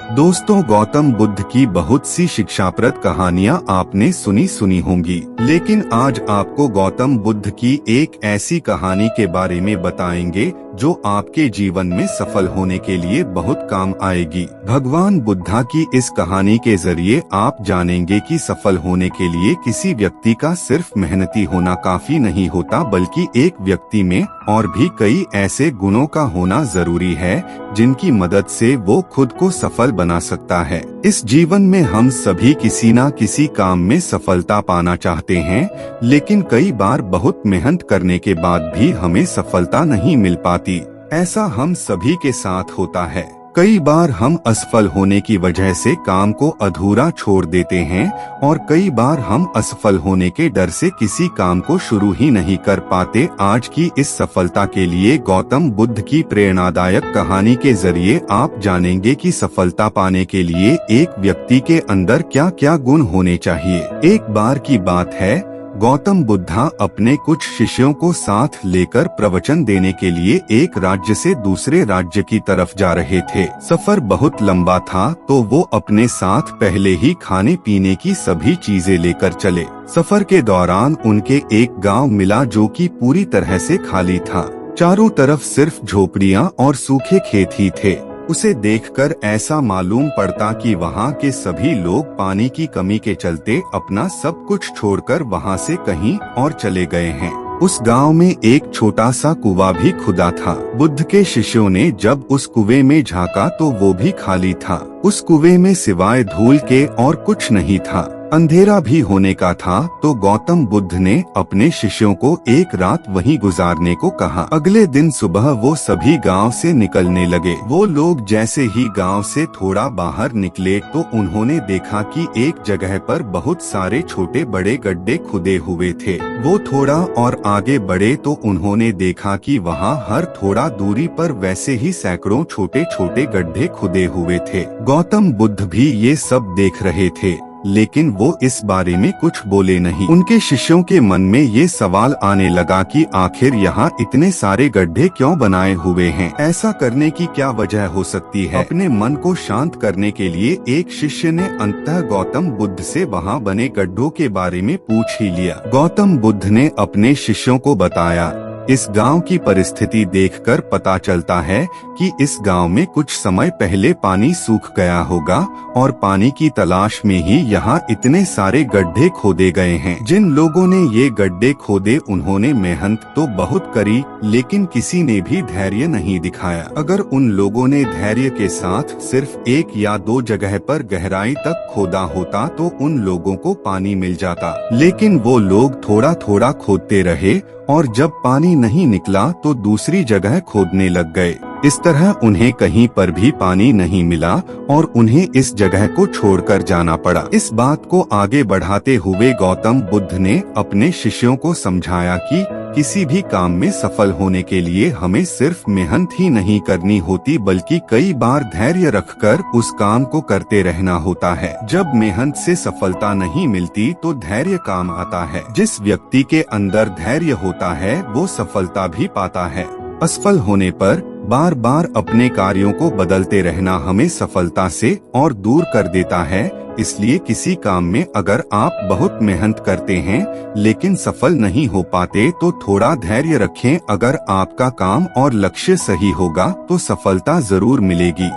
दोस्तों, गौतम बुद्ध की बहुत सी शिक्षाप्रद कहानियां आपने सुनी होंगी, लेकिन आज आपको गौतम बुद्ध की एक ऐसी कहानी के बारे में बताएंगे जो आपके जीवन में सफल होने के लिए बहुत काम आएगी। भगवान बुद्धा की इस कहानी के जरिए आप जानेंगे कि सफल होने के लिए किसी व्यक्ति का सिर्फ मेहनती होना काफी नहीं होता, बल्कि एक व्यक्ति में और भी कई ऐसे गुणों का होना जरूरी है जिनकी मदद से वो खुद को सफल बना सकता है। इस जीवन में हम सभी किसी न किसी काम में सफलता पाना चाहते हैं, लेकिन कई बार बहुत मेहनत करने के बाद भी हमें सफलता नहीं मिल पाती। ऐसा हम सभी के साथ होता है। कई बार हम असफल होने की वजह से काम को अधूरा छोड़ देते हैं और कई बार हम असफल होने के डर से किसी काम को शुरू ही नहीं कर पाते। आज की इस सफलता के लिए गौतम बुद्ध की प्रेरणादायक कहानी के जरिए आप जानेंगे कि सफलता पाने के लिए एक व्यक्ति के अंदर क्या क्या गुण होने चाहिए। एक बार की बात है, गौतम बुद्धा अपने कुछ शिष्यों को साथ लेकर प्रवचन देने के लिए एक राज्य से दूसरे राज्य की तरफ जा रहे थे। सफर बहुत लंबा था, तो वो अपने साथ पहले ही खाने पीने की सभी चीजें लेकर चले। सफर के दौरान उनके एक गांव मिला जो कि पूरी तरह से खाली था। चारों तरफ सिर्फ झोपड़ियां और सूखे खेत ही थे। उसे देखकर ऐसा मालूम पड़ता कि वहाँ के सभी लोग पानी की कमी के चलते अपना सब कुछ छोड़कर वहाँ से कहीं और चले गए हैं। उस गांव में एक छोटा सा कुआं भी खुदा था। बुद्ध के शिष्यों ने जब उस कुएं में झांका तो वो भी खाली था। उस कुएं में सिवाय धूल के और कुछ नहीं था। अंधेरा भी होने का था, तो गौतम बुद्ध ने अपने शिष्यों को एक रात वहीं गुजारने को कहा। अगले दिन सुबह वो सभी गांव से निकलने लगे। वो लोग जैसे ही गांव से थोड़ा बाहर निकले तो उन्होंने देखा कि एक जगह पर बहुत सारे छोटे बड़े गड्ढे खुदे हुए थे। वो थोड़ा और आगे बढ़े तो उन्होंने देखा कि वहाँ हर थोड़ा दूरी पर वैसे ही सैकड़ों छोटे छोटे गड्ढे खुदे हुए थे। गौतम बुद्ध भी ये सब देख रहे थे, लेकिन वो इस बारे में कुछ बोले नहीं। उनके शिष्यों के मन में ये सवाल आने लगा कि आखिर यहाँ इतने सारे गड्ढे क्यों बनाए हुए हैं, ऐसा करने की क्या वजह हो सकती है। अपने मन को शांत करने के लिए एक शिष्य ने अंततः गौतम बुद्ध से वहाँ बने गड्ढों के बारे में पूछ ही लिया। गौतम बुद्ध ने अपने शिष्यों को बताया, इस गांव की परिस्थिति देखकर पता चलता है कि इस गांव में कुछ समय पहले पानी सूख गया होगा और पानी की तलाश में ही यहाँ इतने सारे गड्ढे खोदे गए हैं। जिन लोगों ने ये गड्ढे खोदे उन्होंने मेहनत तो बहुत करी, लेकिन किसी ने भी धैर्य नहीं दिखाया। अगर उन लोगों ने धैर्य के साथ सिर्फ एक या दो जगह पर गहराई तक खोदा होता तो उन लोगों को पानी मिल जाता, लेकिन वो लोग थोड़ा थोड़ा खोदते रहे और जब पानी नहीं निकला तो दूसरी जगह खोदने लग गए। इस तरह उन्हें कहीं पर भी पानी नहीं मिला और उन्हें इस जगह को छोड़कर जाना पड़ा। इस बात को आगे बढ़ाते हुए गौतम बुद्ध ने अपने शिष्यों को समझाया कि किसी भी काम में सफल होने के लिए हमें सिर्फ मेहनत ही नहीं करनी होती, बल्कि कई बार धैर्य रखकर उस काम को करते रहना होता है। जब मेहनत से सफलता नहीं मिलती तो धैर्य काम आता है। जिस व्यक्ति के अंदर धैर्य होता है वो सफलता भी पाता है। असफल होने पर बार बार अपने कार्यों को बदलते रहना हमें सफलता से और दूर कर देता है। इसलिए किसी काम में अगर आप बहुत मेहनत करते हैं लेकिन सफल नहीं हो पाते तो थोड़ा धैर्य रखें। अगर आपका काम और लक्ष्य सही होगा तो सफलता जरूर मिलेगी।